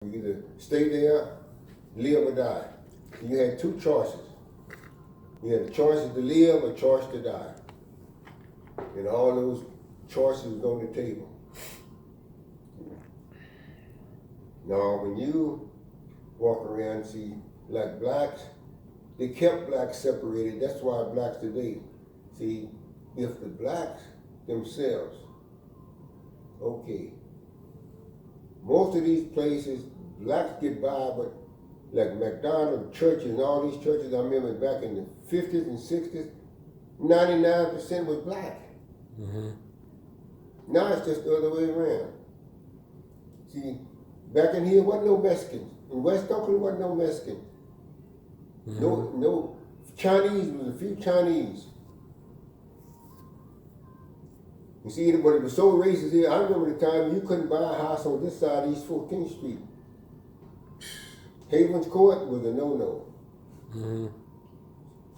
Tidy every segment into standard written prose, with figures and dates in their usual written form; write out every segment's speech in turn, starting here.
You either stay there, live or die. You had two choices. You had a choice to live or a choice to die. And all those choices was on the table. Now, when you walk around and see like blacks, they kept blacks separated. That's why blacks today. See, if the blacks themselves, okay, most of these places, blacks get by, but like McDonald's churches and all these churches, I remember back in the 50s and 60s, 99% was black. Mm-hmm. Now it's just the other way around. See, back in here wasn't no Mexicans. In West Oakland wasn't no Mexicans. Mm-hmm. No Chinese, was a few Chinese. You see, but it was so racist here. I remember the time you couldn't buy a house on this side of East 14th Street. Havens Court was a no-no. Mm-hmm.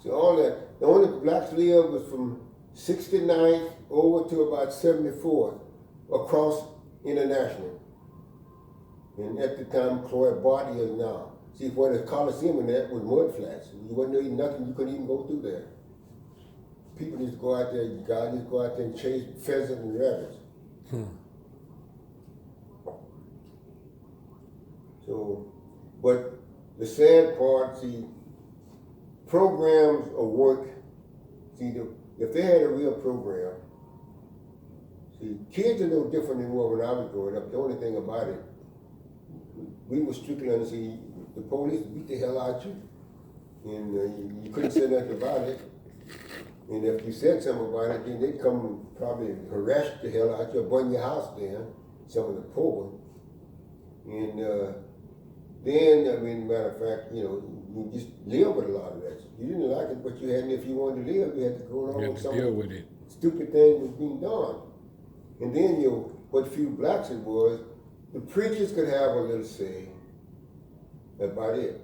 So all that, the only blacks lived was from 69th over to about 74th across International. And at the time, Cloyd Barty is now. See, where the Coliseum and that was mud flats. You wasn't eating nothing, you couldn't even go through there. People just go out there, guys just go out there and chase pheasants and rabbits. So, but the sad part, see, programs of work, see, if they had a real program, see, kids are no different than when I was growing up. The only thing about it, we were strictly under, see, the police beat the hell out you. And you couldn't say nothing about it. And if you said something about it, then they'd come and probably harass the hell out you or burn your house down, some of the poor. And then, I mean, matter of fact, you know, you just live with a lot of that. You didn't like it, but you had, if you wanted to live, you had to go along with some deal with it. Stupid thing was being done. And then, you know, what few blacks it was, the preachers could have a little say. That's about it.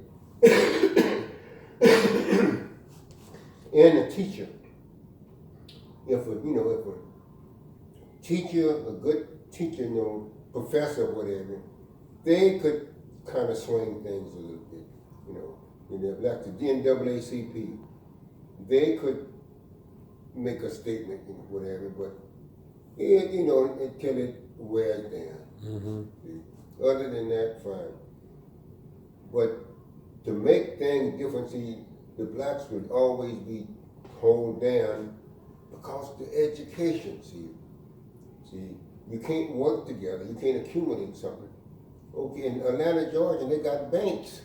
And the teacher. If a teacher, a good teacher, you know, professor, whatever, they could kind of swing things a little bit, you know. Like the NAACP, they could make a statement, you know, whatever, but it, you know, until it wears down. Mm-hmm. Other than that, fine. But to make things different, see, the blacks would always be hold down because the education, see, you can't work together, you can't accumulate something. Okay, in Atlanta, Georgia, they got banks.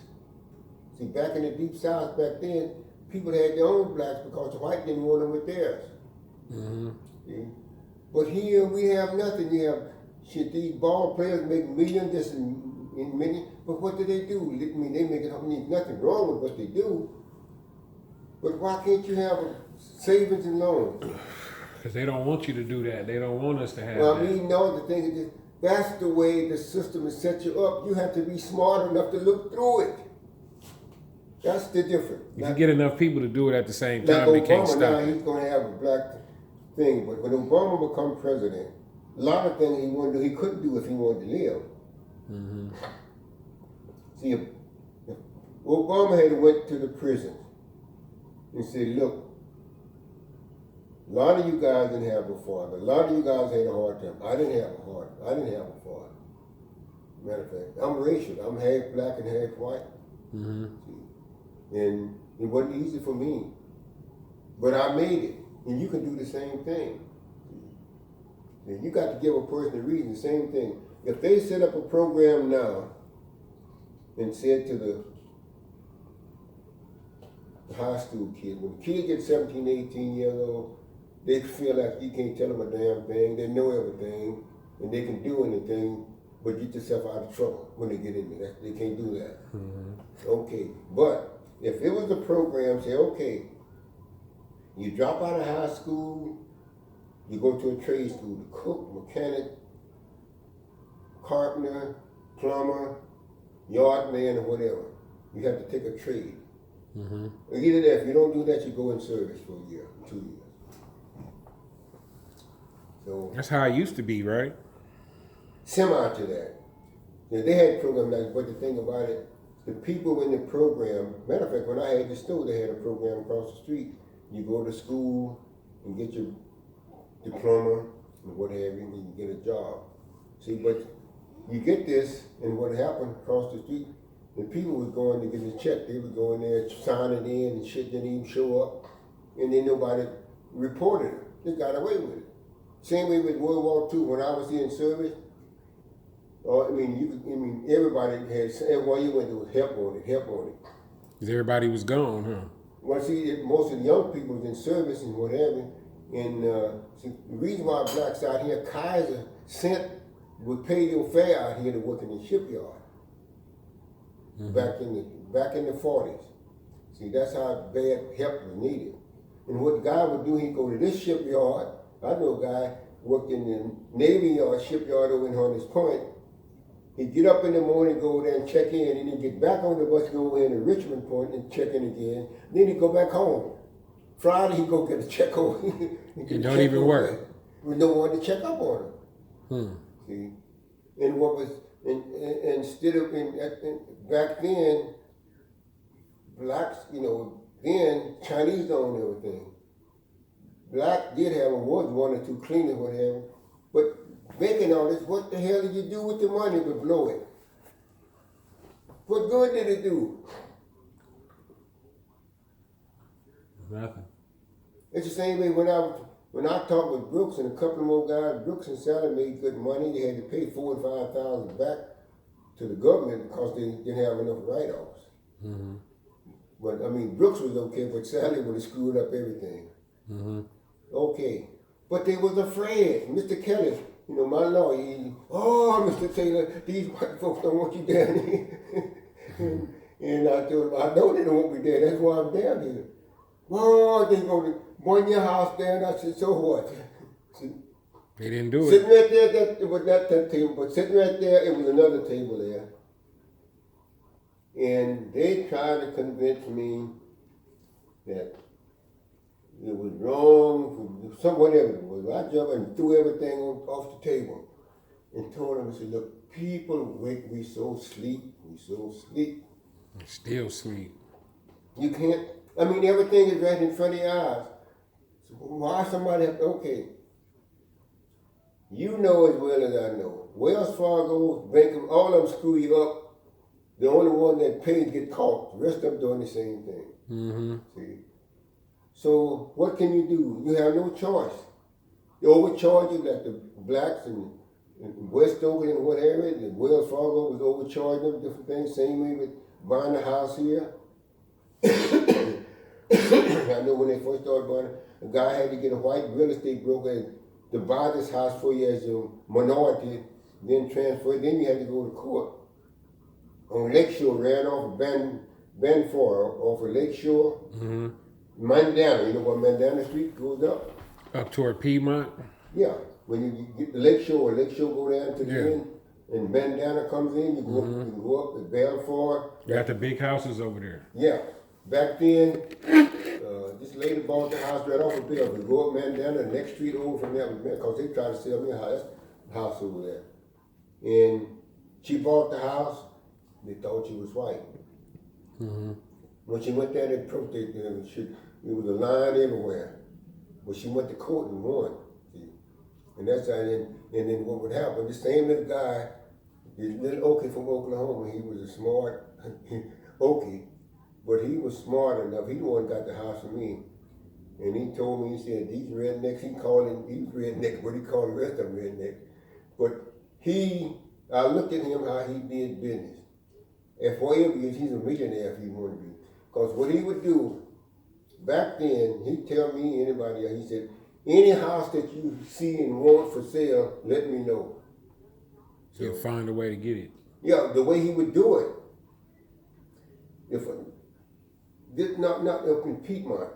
See, back in the deep south back then, people had their own blacks because the white didn't want them with theirs. Mm-hmm. See? But here we have nothing. You have shit, these ball players make millions, this and many, but what do? I mean, they make it, I mean, nothing wrong with what they do. But why can't you have savings and loans? Because they don't want you to do that. They don't want us to have well, that. I mean, no, the thing is just, that's the way the system has set you up. You have to be smart enough to look through it. That's the difference. If you get enough people to do it at the same time, they can't stop now, it. he's going to have a black thing, but when Obama become president, a lot of things he wanted to do, he couldn't do if he wanted to live. Mm-hmm. See, if Obama had went to the prison and said, look, a lot of you guys didn't have a father. A lot of you guys had a hard time. I didn't have a father. Matter of fact, I'm racial. I'm half black and half white. Mm-hmm. And it wasn't easy for me. But I made it. And you can do the same thing. And you got to give a person a reason, the same thing. If they set up a program now and said to the high school kid, when the kid gets 17, 18 years old, they feel like you can't tell them a damn thing, they know everything, and they can do anything but get yourself out of trouble when they get in there. They can't do that. Mm-hmm. Okay, but if it was a program, say, okay, you drop out of high school, you go to a trade school, to cook, mechanic, carpenter, plumber, yard man, or whatever. You have to take a trade. Mm-hmm. Either that, if you don't do that, you go in service for a year, 2 years. So That's how it used to be, right? semi to that. they had a program like, but the thing about it, the people in the program, matter of fact, when I had the store, they had a program across the street. You go to school and get your diploma and what have you, and you get a job. See, but you get this, and what happened across the street, the people was going to get a check. They would go in there, sign it in, and shit didn't even show up, and then nobody reported it. They got away with it. Same way with World War II. When I was in service, everybody had. Well, you went to help on it. Because everybody was gone, huh? Well, see, most of the young people was in service and whatever. And see, the reason why blacks out here, Kaiser would pay your fare out here to work in the shipyard. Back in the 40s. See, that's how bad help was needed. And what the guy would do, he'd go to this shipyard. I know a guy worked in the Navy Yard shipyard over in Hunters Point. He'd get up in the morning, go there and check in, and then get back on the bus, go over into Richmond Point and check in again. Then he'd go back home. Friday, he'd go get a check over. It don't even work. With no one to check up on him. See? And what was, instead of, back then, blacks, then Chinese owned everything. Black did have one or two cleaners, whatever. But making all this, what the hell did you do with the money but blow it? What good did it do? Nothing. It's the same way when I talked with Brooks and a couple of more guys. Brooks and Sally made good money. They had to pay $4,000 and $5,000 back to the government because they didn't have enough write-offs. But Brooks was okay, but Sally would have screwed up everything. Okay, but they was afraid. Mr. Kelly, my lawyer, Mr. Taylor, these white folks don't want you down here. and I told him, I know they don't want me there. That's why I'm down here. Well, they going to burn your house down. I said, so what? They didn't do Sitting it. right there, it was not that table, but sitting right there, it was another table there. And they tried to convince me that it was wrong for whatever it was. I jumped and threw everything off the table and told them, I said, look, people wake, we so sleep. Still sleep. You can't, everything is right in front of your eyes. So why somebody have to, okay. You know as well as I know. Wells Fargo, Bank, all of them screw you up. The only one that pays get caught. The rest of them doing the same thing. See? So what can you do? You have no choice. They overcharge you like the blacks and Westover and whatever. The Wells Fargo was overcharging them, different things. Same way with buying a house here. I know when they first started buying, a guy had to get a white real estate broker to buy this house for you as a minority, then transfer it. Then you had to go to court. On Lakeshore, ran off Benford, off of Lakeshore. Mandana, you know where Mandana Street goes up? Up toward Piedmont? Yeah. When you get to Lakeshore go down to the end, and Mandana comes in, you go up to Belfort. You got the big houses over there. Yeah. Back then, this lady bought the house right off of Belfort. You go up Mandana, the next street over from there was because they tried to sell me a house over there. And she bought the house. They thought she was white. When she went there, they protested. There was a line everywhere. But she went to court and won. See? And that's how. And then what would happen? The same little guy, this little Okie from Oklahoma. He was a smart Okie, but he was smart enough. He the one got the house for me. And he told me, he said, these rednecks. He called him. He's redneck, but he called the rest of them redneck. But I looked at him how he did business. And for him, he's a millionaire if he wanted to be. Because what he would do, back then, he'd tell me, anybody, he said, any house that you see and want for sale, let me know. So he'll find a way to get it. Yeah, the way he would do it. Not up in Piedmont.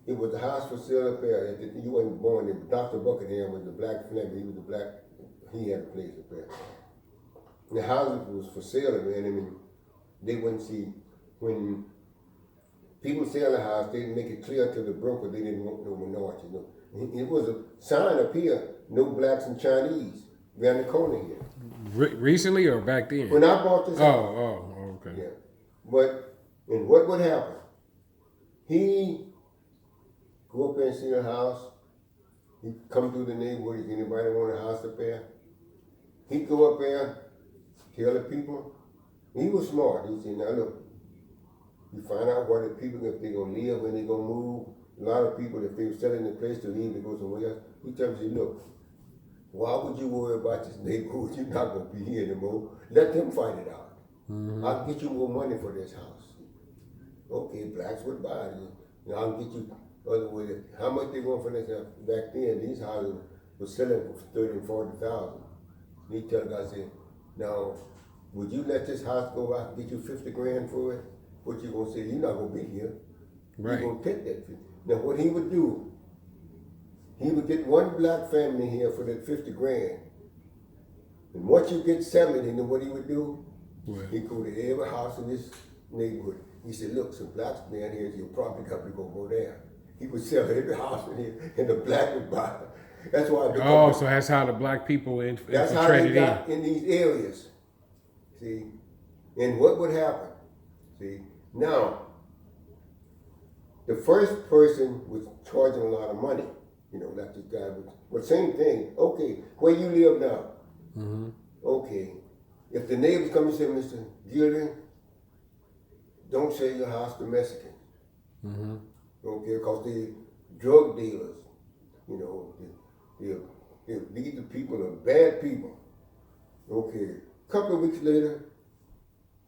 It was a house for sale up there. You wasn't born there. Dr. Buckingham was the black family. He was the black, he had a place up there. The house was for sale, man. They wouldn't see, when people sell a house, they make it clear to the broker they didn't want no minority. No. It was a sign up here, no blacks and Chinese, around the corner here. Recently or back then? When I bought this house. Oh, okay. Yeah. But, and what would happen? He go up there and see a house. He come through the neighborhood. If anybody want a house up there, he go up there, tell the people. He was smart. He said, now look, you find out what the people, if they gonna live, when they gonna move. A lot of people, if they were selling the place to leave, they go somewhere else. He tells me, look, why would you worry about this neighborhood? You're not gonna be here anymore. Let them fight it out. I'll get you more money for this house. Okay, blacks would buy it. And I'll get you other way. How much they want for this house? Back then, these houses were selling for 30 and 40,000. He tell the guy, say, now, would you let this house go out and get you 50 grand for it? What you gonna say? You're not gonna be here. Right. You're gonna take that 50. Now, what he would do, he would get one black family here for that 50 grand. And once you get settled, you know what he would do? What? He'd go to every house in this neighborhood. He said, look, some blacks down here, your property company gonna go there. He would sell every house in here, and the black would buy it. That's why. Oh, so that's how the black people That's how they infiltrated got in. in these areas. See, and what would happen? See, now, the first person was charging a lot of money. You know, like this guy was. But same thing. Okay, where you live now? Mm-hmm. Okay, if the neighbors come and say, Mr. Guillory, don't sell your house to Mexicans. Mm-hmm. Okay, because they drug dealers. You know, these people are bad people. Okay, a couple of weeks later,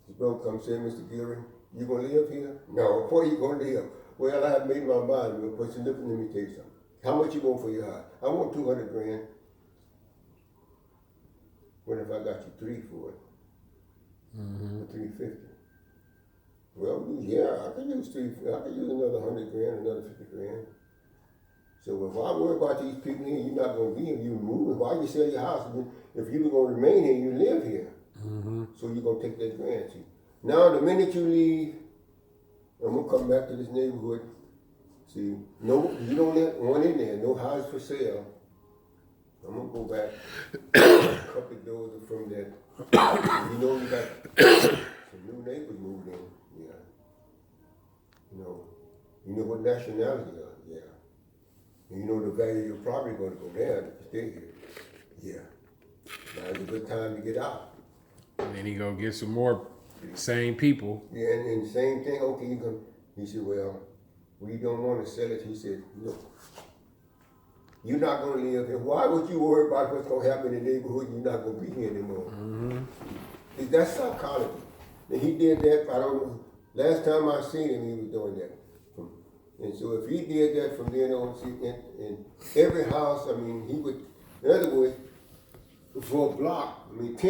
the brother comes and say, Mr. Guillory, you gonna live here? No, where you gonna live? Well, I have made my mind up, but let me tell you something. How much you want for your house? I want 200 grand. What if I got you 3 for it? Mm-hmm. For 350. Well, yeah, I could use I could use another 100 grand, another 50 grand. So if I worry about these people here, you're not gonna be here, you moving. Why you sell your house? If you were gonna remain here, you live here. Mm-hmm. So you're gonna take that grant. See, now the minute you leave, I'm gonna come back to this neighborhood. See, no, you don't let one in there, no house for sale. I'm gonna go back. A couple of doors are from that. You know, you got some new neighbors moved in. Yeah. You know what nationality are. Yeah. And you know the value of your property going to go down if you stay here. Yeah. Now it's a good time to get out. And then he go get some more same people. Yeah, and same thing. Okay, he said, well, we don't want to sell it. He said, look, you're not going to live here. Why would you worry about what's going to happen in the neighborhood? You're not going to be here anymore. Mm-hmm. That's psychology. And he did that, I don't know, last time I seen him, he was doing that. And so if he did that from then on, see, in every house, I mean, he would, in other words, for a block, I mean, 10